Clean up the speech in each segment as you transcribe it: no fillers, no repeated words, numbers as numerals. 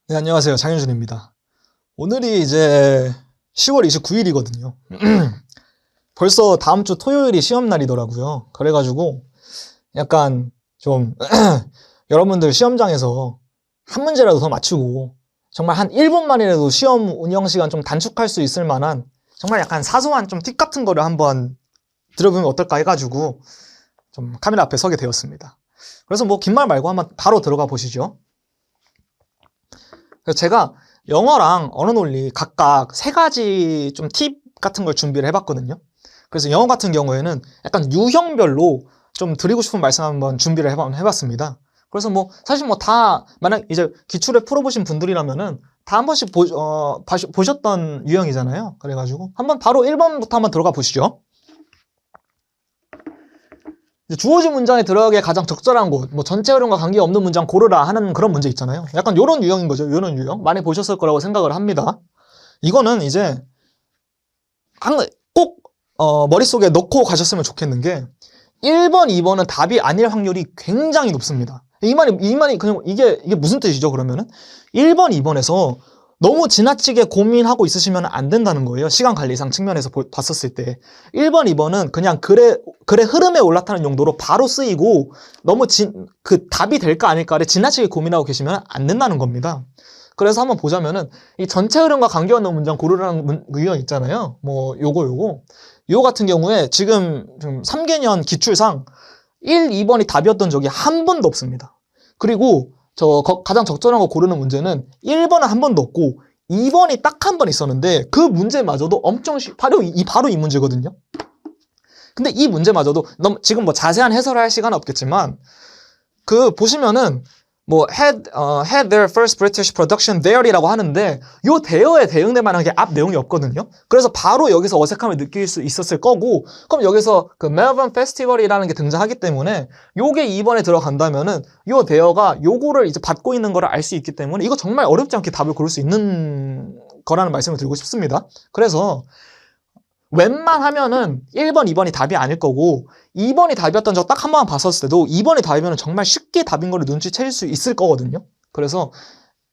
네, 안녕하세요. 장현준입니다. 오늘이 이제 10월 29일이거든요. 벌써 다음 주 토요일이 시험날이더라고요. 그래가지고 약간 좀 여러분들 시험장에서 한 문제라도 더 맞추고 정말 한 1분만이라도 시험 운영 시간 좀 단축할 수 있을 만한 정말 약간 사소한 좀 팁 같은 거를 한번 들어보면 어떨까 해가지고 좀 카메라 앞에 서게 되었습니다. 그래서 뭐 긴 말 말고 한번 바로 들어가 보시죠. 그래서 제가 영어랑 언어 논리 각각 3가지 좀 팁 같은 걸 준비를 해봤거든요. 그래서 영어 같은 경우에는 약간 유형별로 좀 드리고 싶은 말씀 한번 준비를 해봤습니다. 그래서 뭐 사실 뭐 다 만약 이제 기출에 풀어보신 분들이라면은 다 한 번씩 보셨던 유형이잖아요. 그래가지고 한번 바로 1번부터 한번 들어가 보시죠. 주어진 문장에 들어가기에 가장 적절한 곳, 뭐 전체 흐름과 관계없는 문장 고르라 하는 그런 문제 있잖아요. 약간 요런 유형인 거죠. 요런 유형. 많이 보셨을 거라고 생각을 합니다. 이거는 이제 꼭 머릿속에 넣고 가셨으면 좋겠는 게 1번, 2번은 답이 아닐 확률이 굉장히 높습니다. 이 말이 그냥 이게 무슨 뜻이죠, 그러면은? 1번, 2번에서 너무 지나치게 고민하고 있으시면 안 된다는 거예요. 시간 관리상 측면에서 봤었을 때. 1번, 2번은 그냥 글의 흐름에 올라타는 용도로 바로 쓰이고 너무 그 답이 될까 아닐까를 지나치게 고민하고 계시면 안 된다는 겁니다. 그래서 한번 보자면은 이 전체 흐름과 관계없는 문장 고르라는 유형 있잖아요. 뭐 요거 같은 경우에 지금 좀 3개년 기출상 1, 2번이 답이었던 적이 한 번도 없습니다. 그리고 가장 적절한 거 고르는 문제는 1번은 한 번도 없고 2번이 딱 한 번 있었는데 그 문제마저도 엄청 바로 이 문제거든요. 근데 이 문제마저도 지금 뭐 자세한 해설을 할 시간은 없겠지만 그 보시면은 뭐 had their first British production there이라고 하는데 요 there에 대응될 만한 게 앞 내용이 없거든요. 그래서 바로 여기서 어색함을 느낄 수 있었을 거고, 그럼 여기서 그 Melbourne Festival이라는 게 등장하기 때문에 요게 2번에 들어간다면은 요 there가 요거를 이제 받고 있는 거를 알 수 있기 때문에 이거 정말 어렵지 않게 답을 고를 수 있는 거라는 말씀을 드리고 싶습니다. 그래서 웬만하면은 1번, 2번이 답이 아닐 거고 2번이 답이었던 적 딱 한 번 봤었을 때도 2번이 답이면 정말 쉽게 답인 거를 눈치챌 수 있을 거거든요. 그래서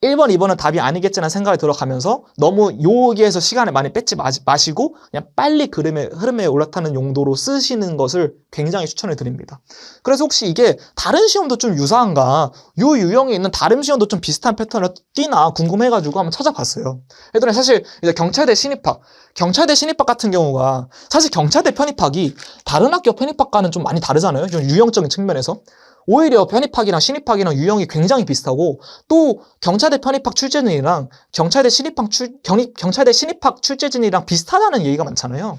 1번, 2번은 답이 아니겠지라는 생각이 들어가면서 너무 여기에서 시간을 많이 뺏지 마시고 그냥 빨리 흐름에 올라타는 용도로 쓰시는 것을 굉장히 추천을 드립니다. 그래서 혹시 이게 다른 시험도 좀 유사한가, 요 유형에 있는 다른 시험도 좀 비슷한 패턴을 띠나 궁금해가지고 한번 찾아봤어요. 예전에 사실 이제 경찰대 신입학 같은 경우가 사실 경찰대 편입학이 다른 학교 편입학과는 좀 많이 다르잖아요. 좀 유형적인 측면에서. 오히려 편입학이랑 신입학이랑 유형이 굉장히 비슷하고 또 경찰대 편입학 출제진이랑 경찰대 신입학 출제진이랑 비슷하다는 얘기가 많잖아요.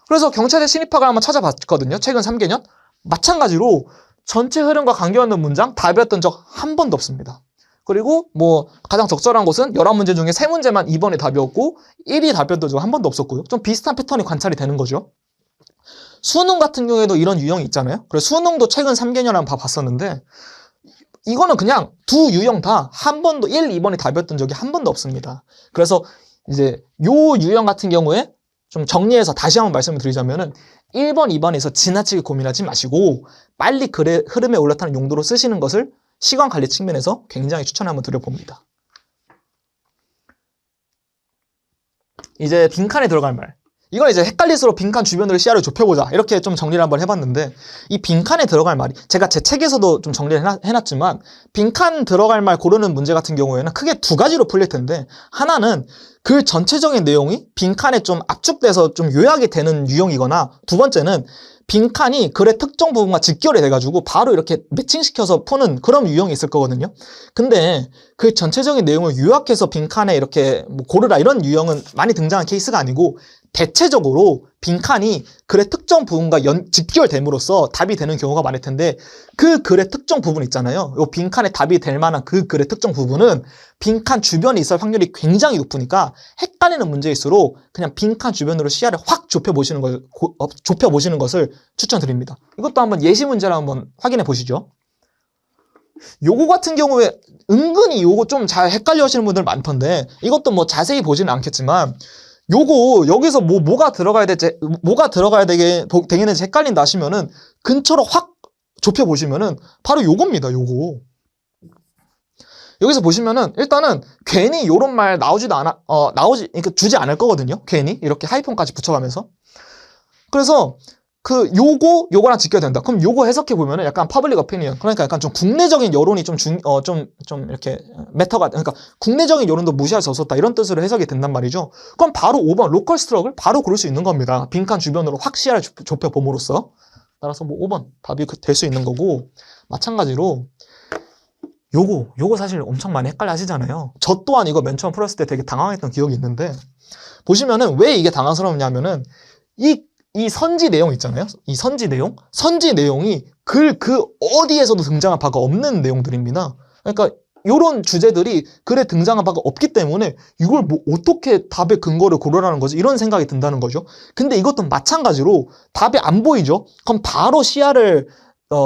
그래서 경찰대 신입학을 한번 찾아봤거든요. 최근 3개년. 마찬가지로 전체 흐름과 관계없는 문장 답이었던 적 한 번도 없습니다. 그리고 뭐 가장 적절한 곳은 11문제 중에 3문제만 2번이 답이었고 1이 답이었던 적 한 번도 없었고요. 좀 비슷한 패턴이 관찰이 되는 거죠. 수능 같은 경우에도 이런 유형이 있잖아요. 그래서 수능도 최근 3개년 한번 봤었는데 이거는 그냥 두 유형 다 한 번도 1, 2번이 답이었던 적이 한 번도 없습니다. 그래서 이제 요 유형 같은 경우에 좀 정리해서 다시 한번 말씀을 드리자면은 1번, 2번에서 지나치게 고민하지 마시고 빨리 글의 흐름에 올라타는 용도로 쓰시는 것을 시간 관리 측면에서 굉장히 추천을 한번 드려봅니다. 이제 빈칸에 들어갈 말. 이건 이제 헷갈릴수록 빈칸 주변으로 시야를 좁혀보자 이렇게 좀 정리를 한번 해봤는데 이 빈칸에 들어갈 말이 제가 제 책에서도 좀 정리를 해놨지만 빈칸 들어갈 말 고르는 문제 같은 경우에는 크게 2가지로 풀릴 텐데 하나는 글 전체적인 내용이 빈칸에 좀 압축돼서 좀 요약이 되는 유형이거나 두 번째는 빈칸이 글의 특정 부분과 직결이 돼가지고 바로 이렇게 매칭시켜서 푸는 그런 유형이 있을 거거든요. 근데 그 전체적인 내용을 요약해서 빈칸에 이렇게 뭐 고르라 이런 유형은 많이 등장한 케이스가 아니고 대체적으로 빈칸이 글의 특정 부분과 직결됨으로써 답이 되는 경우가 많을 텐데 그 글의 특정 부분 있잖아요. 이 빈칸에 답이 될 만한 그 글의 특정 부분은 빈칸 주변에 있을 확률이 굉장히 높으니까 헷갈리는 문제일수록 그냥 빈칸 주변으로 시야를 확 좁혀보시는 것을 추천드립니다. 이것도 한번 예시 문제를 한번 확인해 보시죠. 요거 같은 경우에 은근히 요거 좀 잘 헷갈려 하시는 분들 많던데 이것도 뭐 자세히 보지는 않겠지만 요거 여기서 뭐가 들어가야 되겠는지 헷갈린다 하시면은 근처로 확 좁혀 보시면은 바로 요겁니다. 요거 여기서 보시면은 일단은 괜히 요런 말 그러니까 주지 않을 거거든요. 괜히 이렇게 하이폰까지 붙여가면서. 그래서 요거랑 지켜야 된다. 그럼 요거 해석해 보면은 약간 퍼블릭 오피니언. 그러니까 약간 좀 국내적인 여론이 좀 이렇게 그러니까 국내적인 여론도 무시할 수 없었다. 이런 뜻으로 해석이 된단 말이죠. 그럼 바로 5번 로컬 스트러글 바로 고를 수 있는 겁니다. 빈칸 주변으로 확 시야를 좁혀 봄으로써. 따라서 뭐 5번 답이 될 수 있는 거고, 마찬가지로 요거 사실 엄청 많이 헷갈려 하시잖아요. 저 또한 이거 맨 처음 풀었을 때 되게 당황했던 기억이 있는데, 보시면은 왜 이게 당황스럽냐면은 이 선지 내용 있잖아요. 이 선지 내용이 글 그 어디에서도 등장한 바가 없는 내용들입니다. 그러니까 이런 주제들이 글에 등장한 바가 없기 때문에 이걸 뭐 어떻게 답의 근거를 고르라는 거지? 이런 생각이 든다는 거죠. 근데 이것도 마찬가지로 답이 안 보이죠? 그럼 바로 시야를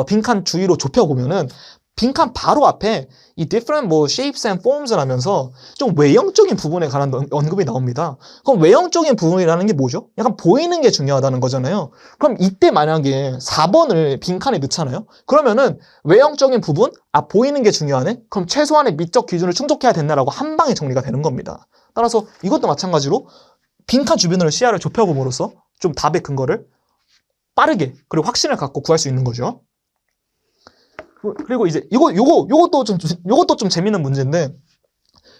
빈칸 주위로 좁혀보면은 빈칸 바로 앞에 이 different 뭐 shapes and forms 라면서 좀 외형적인 부분에 관한 언급이 나옵니다. 그럼 외형적인 부분이라는 게 뭐죠? 약간 보이는 게 중요하다는 거잖아요. 그럼 이때 만약에 4번을 빈칸에 넣잖아요. 그러면은 외형적인 부분, 보이는 게 중요하네? 그럼 최소한의 미적 기준을 충족해야 된다라고 한 방에 정리가 되는 겁니다. 따라서 이것도 마찬가지로 빈칸 주변으로 시야를 좁혀봄으로써 좀 답의 근거를 빠르게 그리고 확신을 갖고 구할 수 있는 거죠. 그리고 이제 요것도 좀 재밌는 문제인데,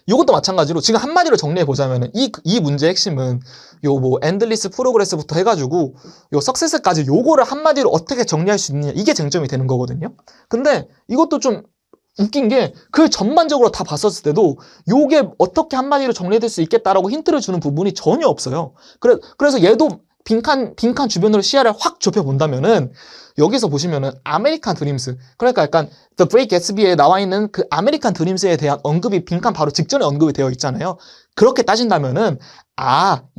요것도 마찬가지로 지금 한마디로 정리해 보자면은 이 문제의 핵심은 요 뭐 엔들리스 프로그레스부터 해가지고 요 석세스까지 요거를 한마디로 어떻게 정리할 수 있느냐, 이게 쟁점이 되는 거거든요. 근데 이것도 좀 웃긴 게 그 전반적으로 다 봤었을 때도 요게 어떻게 한마디로 정리될 수 있겠다라고 힌트를 주는 부분이 전혀 없어요. 그래서 얘도 빈칸 주변으로 시야를 확 좁혀 본다면은 여기서 보시면은 아메리칸 드림스, 그러니까 약간 The Great Gatsby에 나와 있는 그 아메리칸 드림스에 대한 언급이 빈칸 바로 직전에 언급이 되어 있잖아요. 그렇게 따진다면은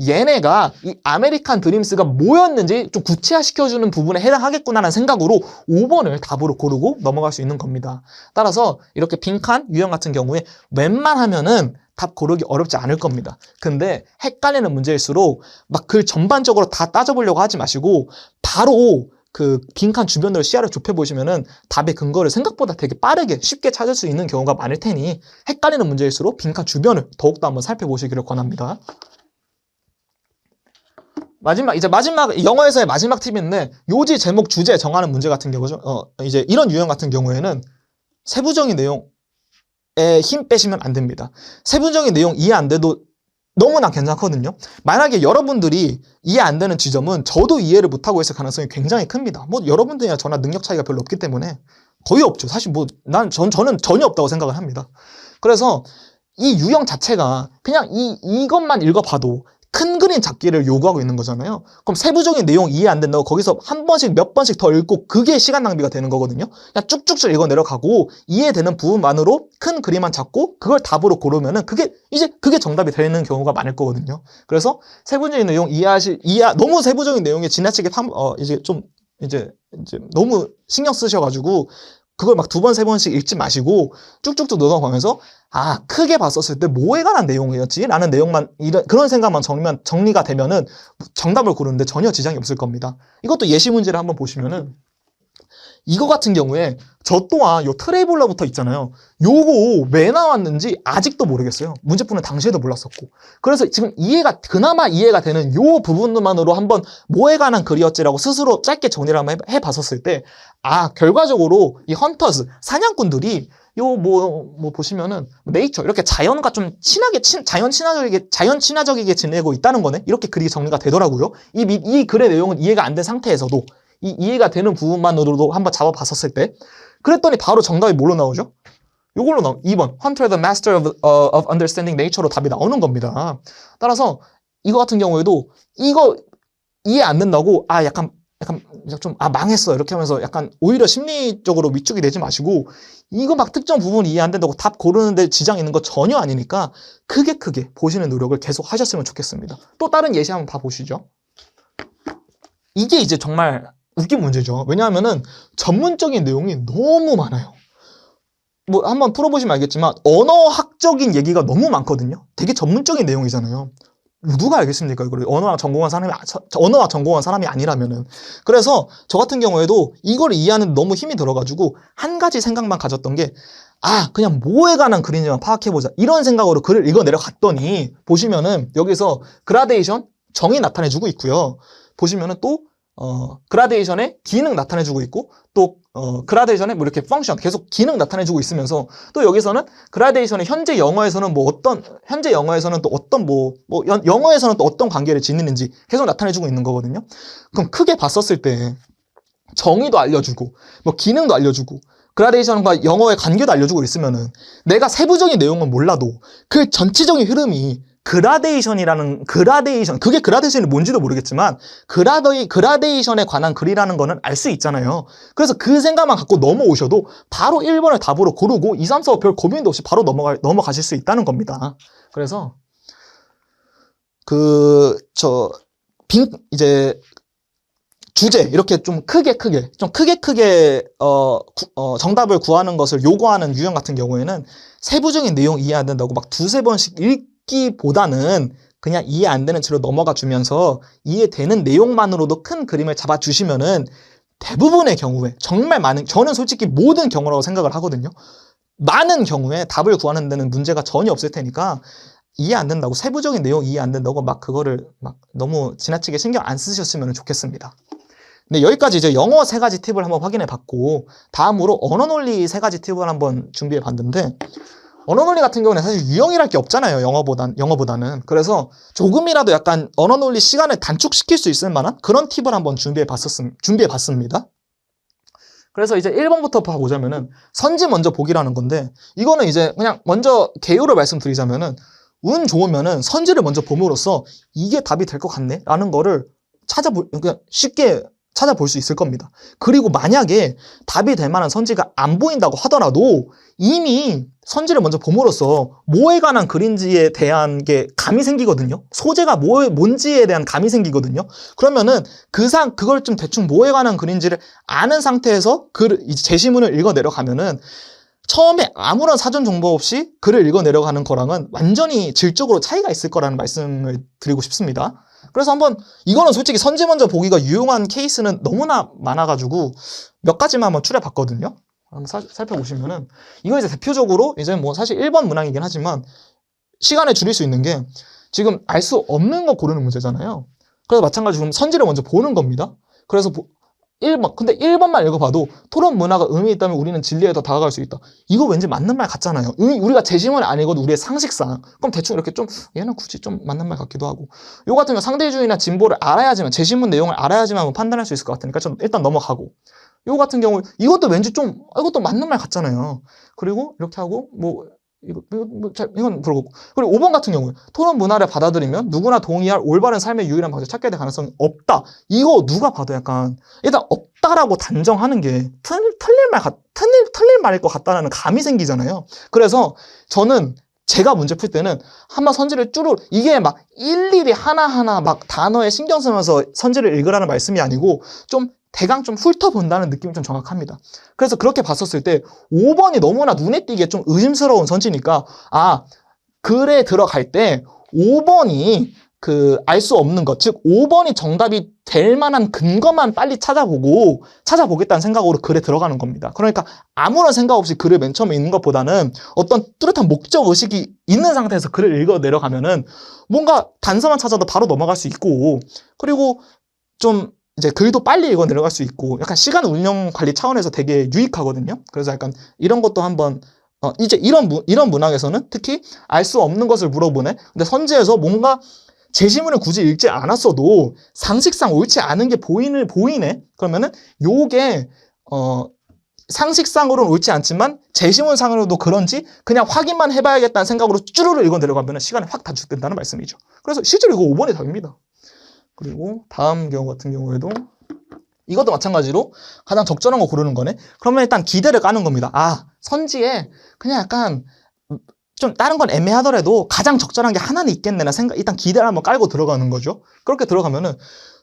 얘네가 이 아메리칸 드림스가 뭐였는지 좀 구체화시켜주는 부분에 해당하겠구나라는 생각으로 5번을 답으로 고르고 넘어갈 수 있는 겁니다. 따라서 이렇게 빈칸 유형 같은 경우에 웬만하면은 답 고르기 어렵지 않을 겁니다. 근데 헷갈리는 문제일수록 막 글 전반적으로 다 따져보려고 하지 마시고 바로 그 빈칸 주변으로 시야를 좁혀보시면은 답의 근거를 생각보다 되게 빠르게 쉽게 찾을 수 있는 경우가 많을 테니 헷갈리는 문제일수록 빈칸 주변을 더욱더 한번 살펴보시기를 권합니다. 마지막 영어에서의 마지막 팁인데, 요지 제목 주제 정하는 문제 같은 경우죠. 이제 이런 유형 같은 경우에는 세부적인 내용에 힘 빼시면 안 됩니다. 세부적인 내용 이해 안 돼도 너무나 괜찮거든요. 만약에 여러분들이 이해 안 되는 지점은 저도 이해를 못하고 있을 가능성이 굉장히 큽니다. 뭐 여러분들이나 저나 능력 차이가 별로 없기 때문에 거의 없죠. 사실 뭐 저는 전혀 없다고 생각을 합니다. 그래서 이 유형 자체가 그냥 이것만 읽어봐도 큰 그림 잡기를 요구하고 있는 거잖아요. 그럼 세부적인 내용 이해 안 된다고 거기서 한 번씩 몇 번씩 더 읽고 그게 시간 낭비가 되는 거거든요. 그냥 쭉쭉쭉 읽어 내려가고 이해되는 부분만으로 큰 그림만 잡고 그걸 답으로 고르면은 그게 정답이 되는 경우가 많을 거거든요. 그래서 세부적인 내용 너무 세부적인 내용에 지나치게 이제 너무 신경 쓰셔가지고 그걸 막 2번, 3번씩 읽지 마시고 쭉쭉쭉 넘어가면서 크게 봤었을 때 뭐에 관한 내용이었지? 라는 내용만, 그런 생각만 정리가 되면은 정답을 고르는데 전혀 지장이 없을 겁니다. 이것도 예시 문제를 한번 보시면은 이거 같은 경우에 저 또한 요 트레이블러부터 있잖아요. 요거 왜 나왔는지 아직도 모르겠어요. 문제 푸는 당시에도 몰랐었고. 그래서 지금 그나마 이해가 되는 요 부분만으로 한번 뭐에 관한 글이었지라고 스스로 짧게 정리를 한번 해봤었을 때, 결과적으로 이 헌터스, 사냥꾼들이 뭐 보시면은 네이처 이렇게 자연과 좀 자연 친화적이게 지내고 있다는 거네. 이렇게 글이 정리가 되더라고요. 이 글의 내용은 이해가 안 된 상태에서도 이해가 되는 부분만으로도 한번 잡아봤었을 때, 그랬더니 바로 정답이 뭘로 나오죠? 요걸로 2번 Hunter the Master of Understanding Nature로 답이 나오는 겁니다. 따라서 이거 같은 경우에도 이거 이해 안 된다고 약간 좀 망했어 이렇게 하면서 약간 오히려 심리적으로 위축이 되지 마시고, 이거 막 특정 부분 이해 안 된다고 답 고르는데 지장 있는 거 전혀 아니니까 크게 보시는 노력을 계속 하셨으면 좋겠습니다. 또 다른 예시 한번 봐보시죠. 이게 이제 정말 웃긴 문제죠. 왜냐하면은 전문적인 내용이 너무 많아요. 뭐 한번 풀어보시면 알겠지만 언어학적인 얘기가 너무 많거든요. 되게 전문적인 내용이잖아요. 누가 알겠습니까? 이걸 언어학 전공한 사람이 아니라면은. 그래서 저 같은 경우에도 이걸 이해하는 너무 힘이 들어가지고 한 가지 생각만 가졌던 게, 아, 그냥 뭐에 관한 글인지만 파악해보자. 이런 생각으로 글을 읽어 내려갔더니, 보시면은, 여기서 그라데이션, 정의 나타내주고 있고요. 보시면은 또, 그라데이션의 기능 나타내주고 있고, 또, 그라데이션의 뭐 이렇게 펑션, 계속 기능 나타내주고 있으면서, 또 여기서는 그라데이션의 현재 영어에서는 뭐 어떤, 현재 영어에서는 또 어떤 영어에서는 또 어떤 관계를 짓는지 계속 나타내주고 있는 거거든요. 그럼 크게 봤었을 때, 정의도 알려주고, 뭐 기능도 알려주고, 그라데이션과 영어의 관계도 알려주고 있으면은 내가 세부적인 내용은 몰라도 그 전체적인 흐름이 그라데이션, 그게 그라데이션이 뭔지도 모르겠지만 그라데이션에 관한 글이라는 거는 알 수 있잖아요. 그래서 그 생각만 갖고 넘어오셔도 바로 1번을 답으로 고르고 2, 3, 4, 5 별 고민도 없이 바로 넘어가실 수 있다는 겁니다. 그래서 이제 주제 이렇게 좀 크게 정답을 구하는 것을 요구하는 유형 같은 경우에는 세부적인 내용 이해 안 된다고 막 두세 번씩 읽기보다는 그냥 이해 안 되는 채로 넘어가 주면서 이해되는 내용만으로도 큰 그림을 잡아 주시면은 대부분의 경우에 저는 솔직히 모든 경우라고 생각을 하거든요. 많은 경우에 답을 구하는 데는 문제가 전혀 없을 테니까 이해 안 된다고, 세부적인 내용 이해 안 된다고 막 그거를 막 너무 지나치게 신경 안 쓰셨으면 좋겠습니다. 네, 여기까지 이제 영어 3가지 팁을 한번 확인해 봤고, 다음으로 언어 논리 3가지 팁을 한번 준비해 봤는데, 언어 논리 같은 경우는 사실 유형이랄 게 없잖아요. 영어보다는. 그래서 조금이라도 약간 언어 논리 시간을 단축시킬 수 있을 만한 그런 팁을 한번 준비해 봤습니다. 그래서 이제 1번부터 봐보자면은 선지 먼저 보기라는 건데, 이거는 이제 그냥 먼저 개요를 말씀드리자면은 운 좋으면은 선지를 먼저 봄으로써 이게 답이 될 것 같네 라는 거를 그냥 쉽게 찾아볼 수 있을 겁니다. 그리고 만약에 답이 될 만한 선지가 안 보인다고 하더라도 이미 선지를 먼저 봄으로써 뭐에 관한 글인지에 대한 게 감이 생기거든요. 소재가 뭔지에 대한 감이 생기거든요. 그러면은 그걸 좀 대충 뭐에 관한 글인지를 아는 상태에서 제시문을 읽어 내려가면은 처음에 아무런 사전 정보 없이 글을 읽어 내려가는 거랑은 완전히 질적으로 차이가 있을 거라는 말씀을 드리고 싶습니다. 그래서 이거는 솔직히 선지 먼저 보기가 유용한 케이스는 너무나 많아가지고 몇 가지만 한번 추려봤거든요. 한번 살펴보시면은, 이거 이제 대표적으로 이제 뭐 사실 1번 문항이긴 하지만 시간을 줄일 수 있는 게 지금 알 수 없는 거 고르는 문제잖아요. 그래서 마찬가지로 선지를 먼저 보는 겁니다. 그래서 1번. 근데 1번만 읽어봐도 토론 문화가 의미 있다면 우리는 진리에 더 다가갈 수 있다. 이거 왠지 맞는 말 같잖아요. 우리가 제시문을 안 읽어도 우리의 상식상. 그럼 대충 이렇게 좀 얘는 굳이 좀 맞는 말 같기도 하고. 요 같은 경우 상대주의나 진보를 알아야지만, 제시문 내용을 알아야지만 판단할 수 있을 것 같으니까 좀 일단 넘어가고. 요 같은 경우 이것도 왠지 좀 이것도 맞는 말 같잖아요. 그리고 이렇게 하고 이건 그러고. 그리고 5번 같은 경우에 토론 문화를 받아들이면 누구나 동의할 올바른 삶의 유일한 방식을 찾게 될 가능성이 없다. 이거 누가 봐도 약간 일단 없다라고 단정하는 게 틀린 말일 것 같다는 감이 생기잖아요. 그래서 저는 제가 문제 풀 때는 한번 선지를 이게 막 일일이 하나하나 막 단어에 신경 쓰면서 선지를 읽으라는 말씀이 아니고 좀 대강 좀 훑어본다는 느낌이 좀 정확합니다. 그래서 그렇게 봤었을 때 5번이 너무나 눈에 띄게 좀 의심스러운 선지니까 글에 들어갈 때 5번이 알 수 없는 것, 즉 5번이 정답이 될 만한 근거만 빨리 찾아보겠다는 생각으로 글에 들어가는 겁니다. 그러니까 아무런 생각 없이 글을 맨 처음에 읽는 것보다는 어떤 뚜렷한 목적 의식이 있는 상태에서 글을 읽어 내려가면은 뭔가 단서만 찾아도 바로 넘어갈 수 있고, 그리고 좀 이제 글도 빨리 읽어 내려갈 수 있고, 약간 시간 운영 관리 차원에서 되게 유익하거든요. 그래서 약간 이런 것도 한번 이제 이런 문항에서는 특히 알 수 없는 것을 물어보네. 근데 선지에서 뭔가 제시문을 굳이 읽지 않았어도 상식상 옳지 않은 게 보이네. 그러면은 요게 상식상으로는 옳지 않지만 제시문상으로도 그런지 그냥 확인만 해봐야겠다는 생각으로 쭈루루 읽어 내려가면 시간이 확 단축된다는 말씀이죠. 그래서 실제로 이거 5번이 답입니다. 그리고 다음 경우 같은 경우에도 이것도 마찬가지로 가장 적절한 거 고르는 거네. 그러면 일단 기대를 까는 겁니다. 선지에 그냥 약간 좀 다른 건 애매하더라도 가장 적절한 게 하나는 있겠네. 일단 기대를 한번 깔고 들어가는 거죠. 그렇게 들어가면은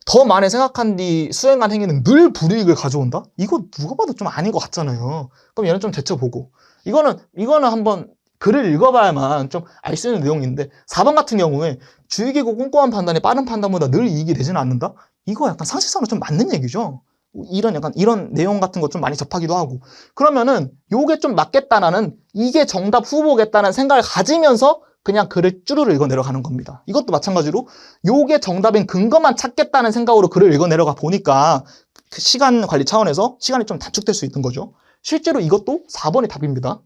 더 많이 생각한 뒤 수행한 행위는 늘 불이익을 가져온다? 이거 누가 봐도 좀 아닌 것 같잖아요. 그럼 얘는 좀 제쳐보고. 이거는 한번 글을 읽어봐야만 좀 알 수 있는 내용인데, 4번 같은 경우에 주의깊고 꼼꼼한 판단이 빠른 판단보다 늘 이익이 되지는 않는다? 이거 약간 상식상으로 좀 맞는 얘기죠. 이런 약간 이런 내용 같은 거 좀 많이 접하기도 하고. 그러면은 요게 좀 맞겠다라는, 이게 정답 후보겠다는 생각을 가지면서 그냥 글을 쭈르르 읽어 내려가는 겁니다. 이것도 마찬가지로 요게 정답인 근거만 찾겠다는 생각으로 글을 읽어 내려가 보니까 그 시간 관리 차원에서 시간이 좀 단축될 수 있는 거죠. 실제로 이것도 4번이 답입니다.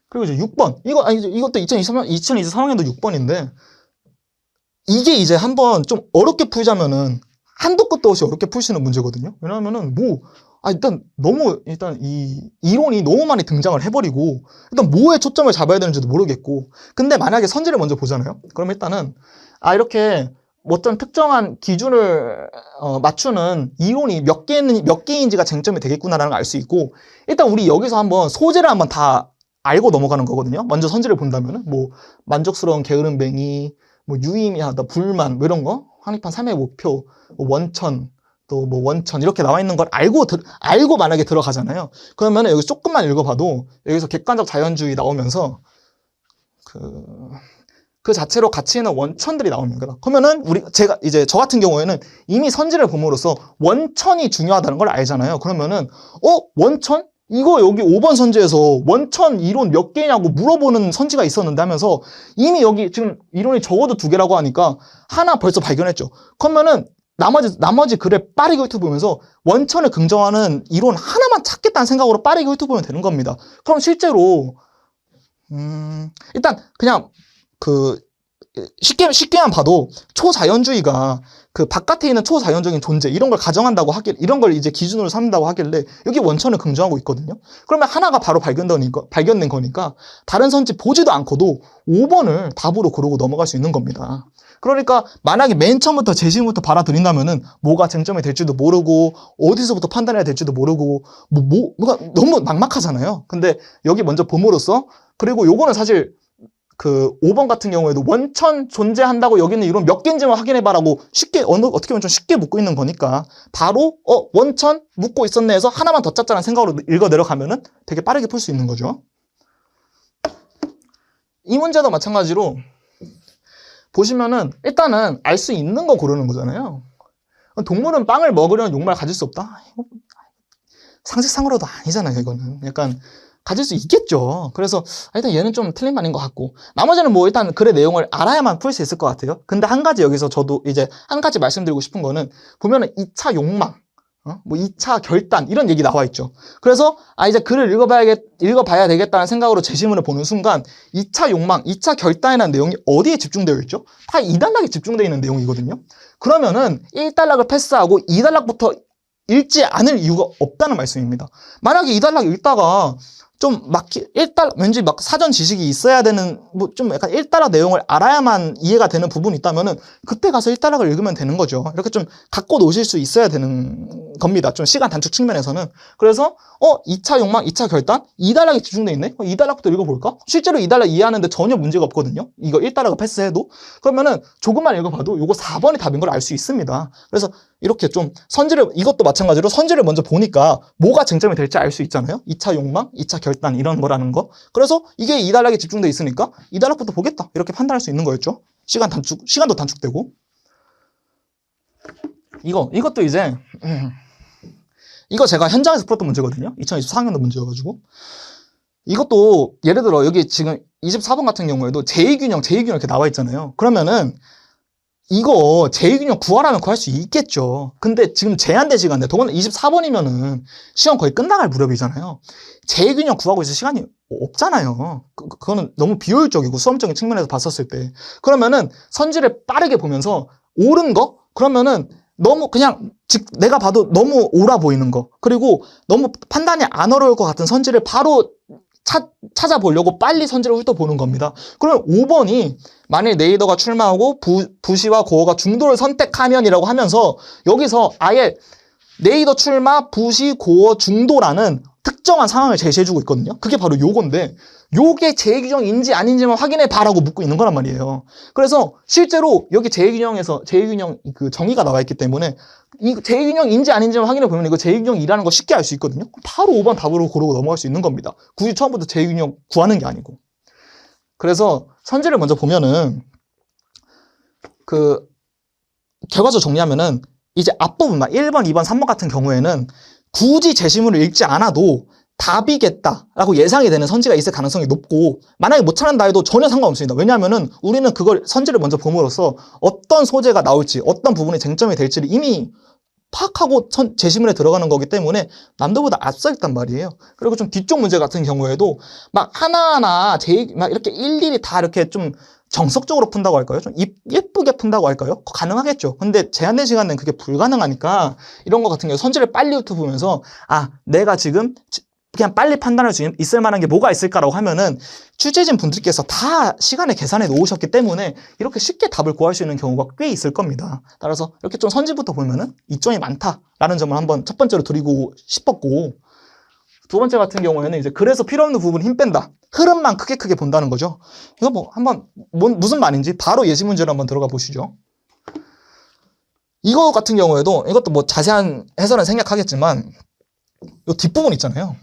그리고 이제 6번. 이것도 2023학년도 6번인데, 이게 이제 한번 좀 어렵게 풀자면은 한도 끝도 없이 어렵게 풀 수 있는 문제거든요. 왜냐하면은 일단 이 이론이 너무 많이 등장을 해버리고, 일단 뭐에 초점을 잡아야 되는지도 모르겠고, 근데 만약에 선지를 먼저 보잖아요. 그럼 일단은 이렇게 어떤 특정한 기준을 맞추는 이론이 몇 개인지가 쟁점이 되겠구나라는 걸 알 수 있고, 일단 우리 여기서 한번 소재를 한번 다 알고 넘어가는 거거든요. 먼저 선지를 본다면은 만족스러운 게으름뱅이, 유의미하다, 불만, 이런 거, 확립한 삶의 목표, 원천, 또 원천 이렇게 나와 있는 걸 알고 만약에 들어가잖아요. 그러면은 여기 조금만 읽어봐도 여기서 객관적 자연주의 나오면서 그 자체로 가치 있는 원천들이 나옵니다. 그러면은 저 같은 경우에는 이미 선지를 봄으로써 원천이 중요하다는 걸 알잖아요. 그러면은 원천? 이거 여기 5번 선지에서 원천 이론 몇 개냐고 물어보는 선지가 있었는데 하면서 이미 여기 지금 이론이 적어도 2개라고 하니까 하나 벌써 발견했죠. 그러면은 나머지 글을 빠르게 훑어보면서 원천을 긍정하는 이론 하나만 찾겠다는 생각으로 빠르게 훑어보면 되는 겁니다. 그럼 실제로 일단 그냥 쉽게만 봐도 초자연주의가 그 바깥에 있는 초자연적인 존재 이런 걸 가정한다고 이런 걸 이제 기준으로 삼는다고 하길래 여기 원천을 긍정하고 있거든요. 그러면 하나가 바로 발견된 거니까 다른 선지 보지도 않고도 5번을 답으로 고르고 넘어갈 수 있는 겁니다. 그러니까 만약에 맨 처음부터 제시문부터 받아들인다면은 뭐가 쟁점이 될지도 모르고 어디서부터 판단해야 될지도 모르고 뭐가 너무 막막하잖아요. 근데 여기 먼저 봄으로써, 그리고 요거는 사실 5번 같은 경우에도 원천 존재한다고 여기는 이론 몇 개인지만 확인해봐라고 어떻게 보면 좀 쉽게 묻고 있는 거니까 바로 원천 묻고 있었네 해서 하나만 더 찾자는 생각으로 읽어 내려가면은 되게 빠르게 풀 수 있는 거죠. 이 문제도 마찬가지로 보시면은 일단은 알 수 있는 거 고르는 거잖아요. 동물은 빵을 먹으려는 욕망을 가질 수 없다? 상식상으로도 아니잖아요. 이거는 약간 가질 수 있겠죠. 그래서 일단 얘는 좀 틀린 말인 것 같고, 나머지는 일단 글의 내용을 알아야만 풀 수 있을 것 같아요. 근데 한 가지 여기서 저도 이제 한 가지 말씀드리고 싶은 거는, 보면은 2차 욕망, 2차 결단 이런 얘기 나와 있죠. 그래서 이제 글을 읽어봐야 되겠다는 생각으로 제시문을 보는 순간 2차 욕망, 2차 결단이라는 내용이 어디에 집중되어 있죠? 다 2단락에 집중되어 있는 내용이거든요. 그러면은 1단락을 패스하고 2단락부터 읽지 않을 이유가 없다는 말씀입니다. 만약에 2단락 읽다가 좀 왠지 사전 지식이 있어야 되는, 좀 약간 1단락 내용을 알아야만 이해가 되는 부분이 있다면은 그때 가서 1단락을 읽으면 되는 거죠. 이렇게 좀 갖고 노실 수 있어야 되는 겁니다. 좀 시간 단축 측면에서는. 그래서 2차 욕망, 2차 결단, 2단락이 집중돼 있네? 2단락부터 읽어볼까? 실제로 2단락 이해하는데 전혀 문제가 없거든요. 이거 1단락을 패스해도. 그러면은 조금만 읽어봐도 요거 4번이 답인 걸 알 수 있습니다. 그래서 이렇게 좀 이것도 마찬가지로 선지를 먼저 보니까 뭐가 쟁점이 될지 알 수 있잖아요. 2차 욕망, 2차 결단 이런 거라는 거. 그래서 이게 2단락에 집중돼 있으니까 2단락부터 보겠다. 이렇게 판단할 수 있는 거였죠. 시간도 단축되고. 이것도 이제 이거 제가 현장에서 풀었던 문제거든요. 2024학년도 문제여가지고. 이것도 예를 들어 여기 지금 24번 같은 경우에도 제2균형 이렇게 나와 있잖아요. 그러면은 이거 제2균형 구하라면 구할 수 있겠죠. 근데 지금 제한된 시간인데, 더군다나 24번이면은 시험 거의 끝나갈 무렵이잖아요. 제2균형 구하고 있을 시간이 없잖아요. 그거는 너무 비효율적이고 수험적인 측면에서 봤었을 때. 그러면은 선지를 빠르게 보면서 옳은 거? 그러면은 너무 그냥 내가 봐도 너무 옳아 보이는 거, 그리고 너무 판단이 안 어려울 것 같은 선지를 바로 찾아보려고 빨리 선지를 훑어보는 겁니다. 그러면 5번이 만일 네이더가 출마하고 부시와 고어가 중도를 선택하면이라고 하면서 여기서 아예 네이더 출마, 부시, 고어, 중도라는 특정한 상황을 제시해주고 있거든요. 그게 바로 요건데 요게 제2균형인지 아닌지만 확인해봐라고 묻고 있는 거란 말이에요. 그래서 실제로 여기 제2균형 그 정의가 나와 있기 때문에 이 제2균형인지 아닌지만 확인해보면 이거 제2균형이라는 거 쉽게 알 수 있거든요. 바로 5번 답으로 고르고 넘어갈 수 있는 겁니다. 굳이 처음부터 제2균형 구하는 게 아니고. 그래서 선지를 먼저 보면은 결과적으로 정리하면은 이제 앞부분만 1번, 2번, 3번 같은 경우에는 굳이 제시문을 읽지 않아도 답이겠다라고 예상이 되는 선지가 있을 가능성이 높고, 만약에 못 찾는다 해도 전혀 상관없습니다. 왜냐하면은 우리는 그걸 선지를 먼저 봄으로써 어떤 소재가 나올지, 어떤 부분이 쟁점이 될지를 이미 파악하고 제시문에 들어가는 거기 때문에 남들보다 앞서 있단 말이에요. 그리고 좀 뒤쪽 문제 같은 경우에도 막 하나하나 막 이렇게 일일이 다 이렇게 좀 정석적으로 푼다고 할까요? 좀 예쁘게 푼다고 할까요? 가능하겠죠. 근데 제한된 시간은 그게 불가능하니까 이런 거 같은 경우 선지를 빨리 훑어보면서 내가 지금 그냥 빨리 판단할 수 있을 만한 게 뭐가 있을까라고 하면은 취재진 분들께서 다 시간에 계산해 놓으셨기 때문에 이렇게 쉽게 답을 구할 수 있는 경우가 꽤 있을 겁니다. 따라서 이렇게 좀 선지부터 보면은 이점이 많다라는 점을 한번 첫 번째로 드리고 싶었고, 두 번째 같은 경우에는 이제 그래서 필요 없는 부분 힘 뺀다. 흐름만 크게 본다는 거죠. 이거 뭐 한번 무슨 말인지 바로 예시 문제로 한번 들어가 보시죠. 이거 같은 경우에도 이것도 뭐 자세한 해설은 생략하겠지만 이 뒷부분 있잖아요.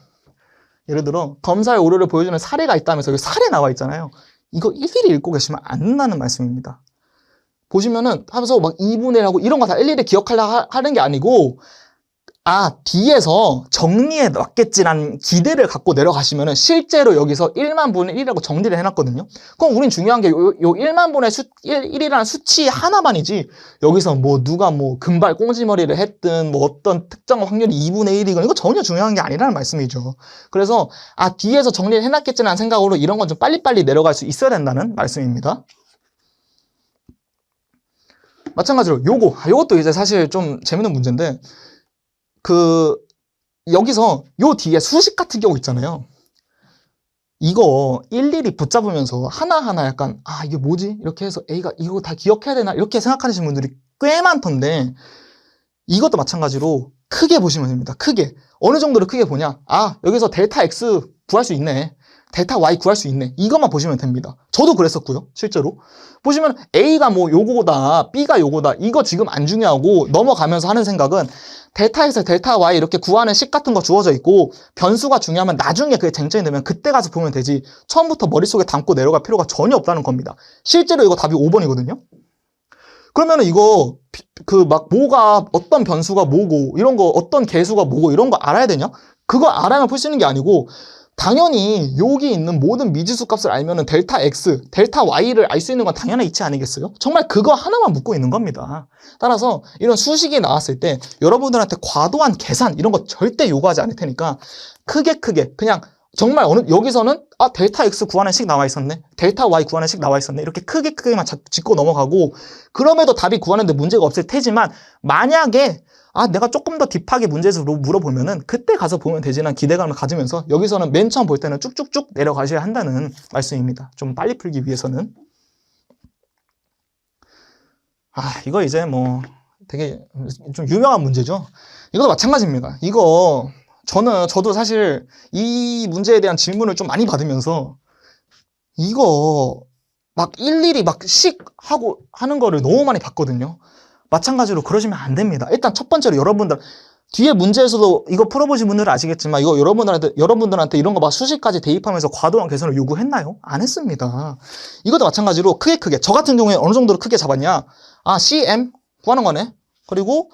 예를 들어 검사의 오류를 보여주는 사례가 있다면서 여기 사례 나와 있잖아요. 이거 일일이 읽고 계시면 안 된다는 말씀입니다. 보시면은 하면서 막 2분의 1하고 이런 거 다 일일이 기억하려고 하는 게 아니고, 뒤에서 정리해 놨겠지라는 기대를 갖고 내려가시면은 실제로 여기서 1만 분의 1이라고 정리를 해놨거든요. 그럼 우린 중요한 게 요 1만 분의 1이라는 수치 하나만이지, 여기서 뭐 누가 뭐 금발 꽁지머리를 했든 뭐 어떤 특정 확률이 2분의 1이건 이거 전혀 중요한 게 아니라는 말씀이죠. 그래서 뒤에서 정리를 해놨겠지라는 생각으로 이런 건 좀 빨리빨리 내려갈 수 있어야 된다는 말씀입니다. 마찬가지로 요것도 이제 사실 좀 재밌는 문제인데, 여기서 요 뒤에 수식 같은 경우 있잖아요. 이거 일일이 붙잡으면서 하나하나 약간 이게 뭐지? 이렇게 해서 A가 이거 다 기억해야 되나? 이렇게 생각하시는 분들이 꽤 많던데, 이것도 마찬가지로 크게 보시면 됩니다. 크게. 어느 정도로 크게 보냐? 여기서 델타 X 구할 수 있네. 델타 Y 구할 수 있네. 이것만 보시면 됩니다. 저도 그랬었고요. 실제로. 보시면 A가 뭐 요거다, B가 요거다. 이거 지금 안 중요하고 넘어가면서 하는 생각은 델타 X, 델타 Y 이렇게 구하는 식 같은 거 주어져 있고, 변수가 중요하면 나중에 그게 쟁점이 되면 그때 가서 보면 되지, 처음부터 머릿속에 담고 내려갈 필요가 전혀 없다는 겁니다. 실제로 이거 답이 5번이거든요. 그러면은 이거 뭐가 어떤 변수가 뭐고 이런 거 어떤 개수가 뭐고 이런 거 알아야 되냐? 그거 알아야만 풀 수 있는 게 아니고, 당연히 여기 있는 모든 미지수 값을 알면은 델타 X, 델타 Y를 알 수 있는 건 당연한 이치 아니겠어요? 정말 그거 하나만 묻고 있는 겁니다. 따라서 이런 수식이 나왔을 때 여러분들한테 과도한 계산 이런 거 절대 요구하지 않을 테니까 크게 그냥 정말 여기서는 델타 X 구하는 식 나와 있었네, 델타 Y 구하는 식 나와 있었네, 이렇게 크게만 짚고 넘어가고, 그럼에도 답이 구하는데 문제가 없을 테지만 만약에 내가 조금 더 딥하게 문제에서 물어보면은 그때 가서 보면 되지라는 기대감을 가지면서 여기서는 맨 처음 볼 때는 쭉쭉쭉 내려가셔야 한다는 말씀입니다. 좀 빨리 풀기 위해서는. 이거 이제 뭐 되게 좀 유명한 문제죠. 이것도 마찬가지입니다. 이거 저도 사실 이 문제에 대한 질문을 좀 많이 받으면서 이거 막 일일이 막 식 하고 하는 거를 너무 많이 봤거든요. 마찬가지로 그러시면 안 됩니다. 일단 첫 번째로 여러분들 뒤에 문제에서도 이거 풀어보신 분들은 아시겠지만, 이거 여러분들한테 이런 거 막 수식까지 대입하면서 과도한 계산을 요구했나요? 안 했습니다. 이것도 마찬가지로 크게 저 같은 경우에 어느 정도로 크게 잡았냐? CM 구하는 거네. 그리고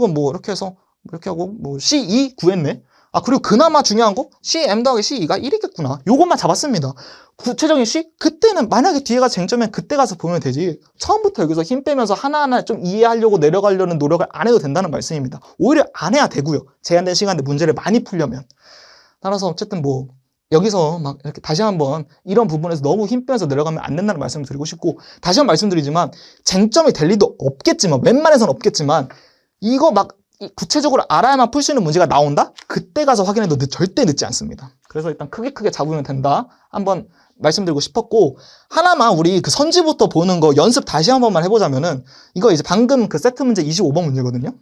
뭐 이렇게 해서 이렇게 하고 뭐 C2 구했네. 그리고 그나마 중요한 거 CM 더하기 C2가 1이겠구나. 요것만 잡았습니다. 구체적인 식? 그때는 만약에 뒤에가 쟁점이면 그때 가서 보면 되지, 처음부터 여기서 힘 빼면서 하나하나 좀 이해하려고 내려가려는 노력을 안 해도 된다는 말씀입니다. 오히려 안 해야 되고요. 제한된 시간에 문제를 많이 풀려면. 따라서 어쨌든 뭐 여기서 막 이렇게 다시 한번 이런 부분에서 너무 힘 빼면서 내려가면 안 된다는 말씀을 드리고 싶고, 다시 한번 말씀드리지만 쟁점이 될 리도 없겠지만, 웬만해서는 없겠지만, 이거 막 구체적으로 알아야만 풀 수 있는 문제가 나온다? 그때 가서 확인해도 절대 늦지 않습니다. 그래서 일단 크게 잡으면 된다. 한번 말씀드리고 싶었고, 하나만 우리 그 선지부터 보는 거 연습 다시 한 번만 해보자면은, 이거 이제 방금 그 세트 문제 25번 문제거든요.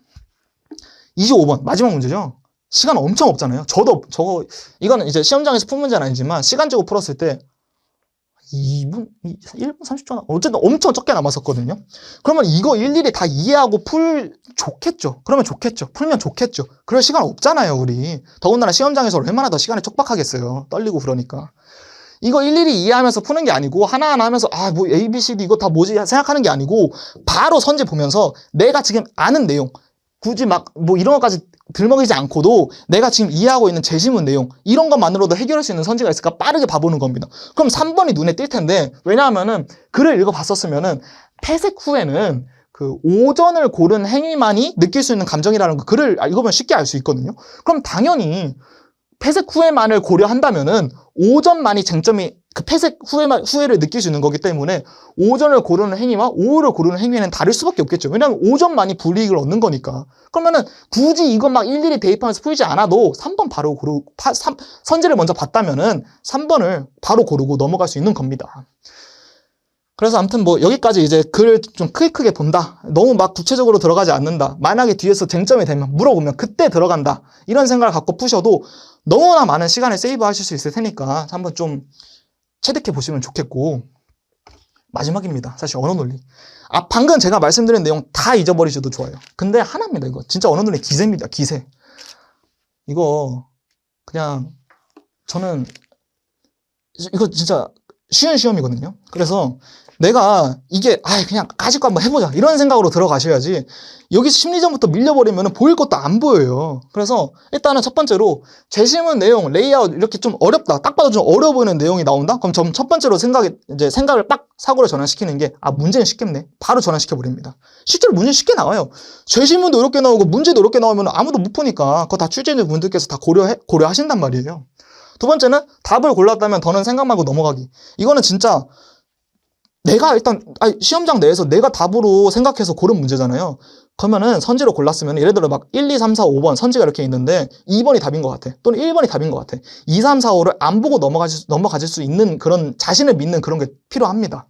25번 마지막 문제죠. 시간 엄청 없잖아요. 이거는 이제 시험장에서 푼 문제는 아니지만 시간제고 풀었을 때 1분 30초 어쨌든 엄청 적게 남았었거든요. 그러면 이거 일일이 다 이해하고 좋겠죠. 풀면 좋겠죠. 그럴 시간 없잖아요, 우리. 더군다나 시험장에서 얼마나 더 시간이 촉박하겠어요. 떨리고 그러니까. 이거 일일이 이해하면서 푸는 게 아니고 하나하나 하면서 뭐 A, B, C, D 이거 다 뭐지 생각하는 게 아니고 바로 선지 보면서 내가 지금 아는 내용 굳이 막 뭐 이런 것까지 들먹이지 않고도 내가 지금 이해하고 있는 제시문 내용 이런 것만으로도 해결할 수 있는 선지가 있을까 빠르게 봐보는 겁니다. 그럼 3번이 눈에 띌 텐데 왜냐하면은 글을 읽어봤었으면은 퇴색 후에는 그 오전을 고른 행위만이 느낄 수 있는 감정이라는 거 글을 읽으면 쉽게 알 수 있거든요. 그럼 당연히 폐색 후회만을 고려한다면은 오전만이 쟁점이 그 폐색 후회를 느낄 수 있는 거기 때문에 오전을 고르는 행위와 오후를 고르는 행위는 다를 수밖에 없겠죠. 왜냐하면 오전만이 불이익을 얻는 거니까. 그러면은 굳이 이것 막 일일이 대입하면서 풀지 않아도 3번 바로 고르고 선지를 먼저 봤다면은 3번을 바로 고르고 넘어갈 수 있는 겁니다. 그래서 아무튼 뭐 여기까지 이제 글을 좀 크게 본다. 너무 막 구체적으로 들어가지 않는다. 만약에 뒤에서 쟁점이 되면 물어보면 그때 들어간다. 이런 생각을 갖고 푸셔도 너무나 많은 시간을 세이브 하실 수 있을 테니까 한번 좀 체득해 보시면 좋겠고 마지막입니다. 사실 언어 논리. 방금 제가 말씀드린 내용 다 잊어버리셔도 좋아요. 근데 하나입니다. 이거 진짜 언어 논리 기세입니다. 기세. 이거 그냥 저는 이거 진짜 쉬운 시험이거든요. 그래서 내가 이게 그냥 가지고 한번 해보자 이런 생각으로 들어가셔야지 여기서 심리전부터 밀려버리면 보일 것도 안 보여요. 그래서 일단은 첫 번째로 제시문 내용, 레이아웃 이렇게 좀 어렵다. 딱 봐도 좀 어려워 보이는 내용이 나온다? 그럼 전 첫 번째로 생각을 딱 사고로 전환시키는 게 문제는 쉽겠네. 바로 전환시켜버립니다. 실제로 문제 쉽게 나와요. 제시문도 이렇게 나오고 문제도 이렇게 나오면 아무도 못 푸니까 그거 다 출제자 분들께서 다 고려하신단 말이에요. 두 번째는 답을 골랐다면 더는 생각 말고 넘어가기. 이거는 진짜 내가 일단 시험장 내에서 내가 답으로 생각해서 고른 문제잖아요. 그러면은 선지로 골랐으면 예를 들어 막 1, 2, 3, 4, 5번 선지가 이렇게 있는데 2번이 답인 것 같아. 또는 1번이 답인 것 같아. 2, 3, 4, 5를 안 보고 넘어가실 수 있는 그런 자신을 믿는 그런 게 필요합니다.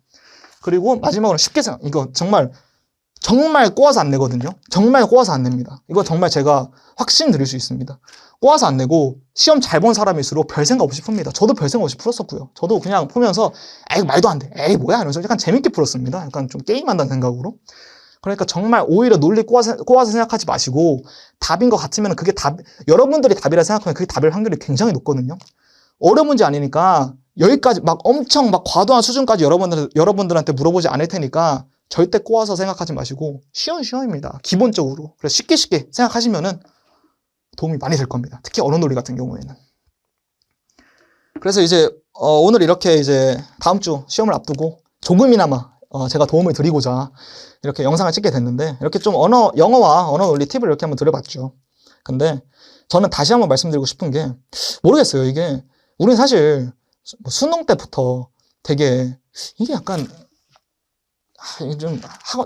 그리고 마지막으로 쉽게 이거 정말 꼬아서 안 내거든요. 정말 꼬아서 안 냅니다. 이거 정말 제가 확신 드릴 수 있습니다. 꼬아서 안 내고 시험 잘 본 사람일수록 별 생각 없이 풉니다. 저도 별 생각 없이 풀었었고요. 저도 그냥 보면서 말도 안 돼. 뭐야 이러면서 약간 재밌게 풀었습니다. 약간 좀 게임한다는 생각으로. 그러니까 정말 오히려 논리 꼬아서 생각하지 마시고 답인 것 같으면 그게 여러분들이 답이라 생각하면 그게 답일 확률이 굉장히 높거든요. 어려운 문제 아니니까 여기까지 막 엄청 막 과도한 수준까지 여러분들한테 물어보지 않을 테니까 절대 꼬아서 생각하지 마시고 쉬운 시험입니다. 기본적으로. 그래서 쉽게 생각하시면은 도움이 많이 될 겁니다. 특히 언어 논리 같은 경우에는. 그래서 이제 오늘 이렇게 이제 다음 주 시험을 앞두고 조금이나마 제가 도움을 드리고자 이렇게 영상을 찍게 됐는데 이렇게 좀 영어와 언어 논리 팁을 이렇게 한번 드려봤죠. 근데 저는 다시 한번 말씀드리고 싶은 게 모르겠어요. 이게 우리는 사실 수능 때부터 되게 이게 약간 좀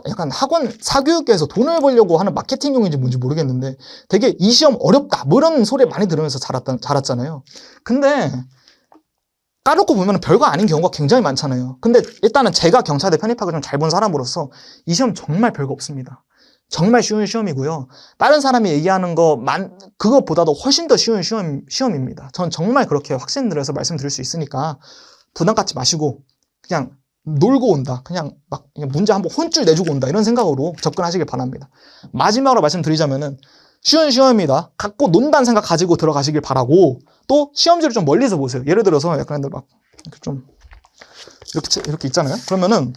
약간 학원 사교육계에서 돈을 벌려고 하는 마케팅용인지 뭔지 모르겠는데 되게 이 시험 어렵다 뭐 이런 소리 많이 들으면서 자랐잖아요. 근데 까놓고 보면 별거 아닌 경우가 굉장히 많잖아요. 근데 일단은 제가 경찰대 편입학을 좀 잘 본 사람으로서 이 시험 정말 별거 없습니다. 정말 쉬운 시험이고요. 다른 사람이 얘기하는 그것보다도 훨씬 더 쉬운 시험입니다. 전 정말 그렇게 확신들어서 말씀드릴 수 있으니까 부담 갖지 마시고 그냥 놀고 온다. 그냥 문제 한번 혼쭐 내주고 온다. 이런 생각으로 접근하시길 바랍니다. 마지막으로 말씀드리자면은 쉬운 시험입니다. 갖고 논다는 생각 가지고 들어가시길 바라고 또 시험지를 좀 멀리서 보세요. 예를 들어서 약간 막 이렇게 있잖아요. 그러면은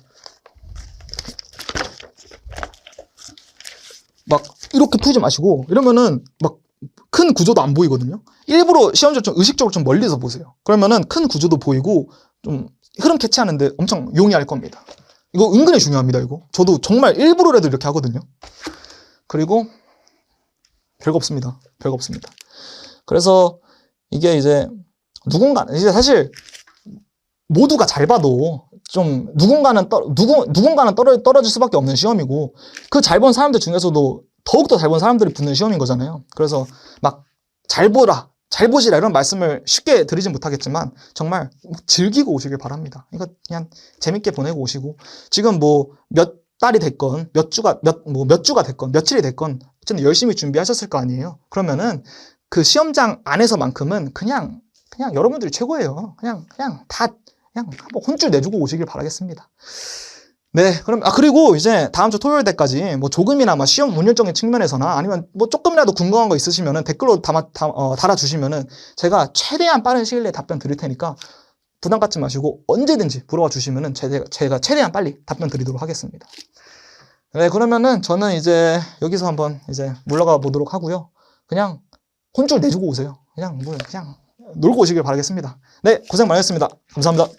막 이렇게 풀지 마시고 이러면은 막 큰 구조도 안 보이거든요. 일부러 시험지를 좀 의식적으로 좀 멀리서 보세요. 그러면은 큰 구조도 보이고 좀 흐름 캐치하는데 엄청 용이할 겁니다. 이거 은근히 중요합니다. 이거 저도 정말 일부러라도 이렇게 하거든요. 그리고 별거 없습니다. 그래서 이게 이제 사실 모두가 잘 봐도 좀 누군가는 떨어질 수밖에 없는 시험이고 그 잘 본 사람들 중에서도 더욱더 잘 본 사람들이 붙는 시험인 거잖아요. 그래서 막 잘 보시라 이런 말씀을 쉽게 드리진 못하겠지만 정말 즐기고 오시길 바랍니다. 이거 그냥 재밌게 보내고 오시고 지금 뭐 몇 달이 됐건 몇 주가 됐건 며칠이 됐건 어쨌든 열심히 준비하셨을 거 아니에요. 그러면은 그 시험장 안에서만큼은 그냥 여러분들이 최고예요. 그냥 한번 혼쭐 내주고 오시길 바라겠습니다. 네, 그럼 그리고 이제 다음 주 토요일 때까지 뭐 조금이나마 시험 운율적인 측면에서나 아니면 뭐 조금이라도 궁금한 거 있으시면은 댓글로 달아주시면은 제가 최대한 빠른 시일 내에 답변 드릴 테니까 부담 갖지 마시고 언제든지 물어봐 주시면은 제가 최대한 빨리 답변 드리도록 하겠습니다. 네, 그러면은 저는 이제 여기서 한번 이제 물러가 보도록 하고요. 그냥 혼쭐 내주고 오세요. 그냥 놀고 오시길 바라겠습니다. 네, 고생 많으셨습니다. 감사합니다.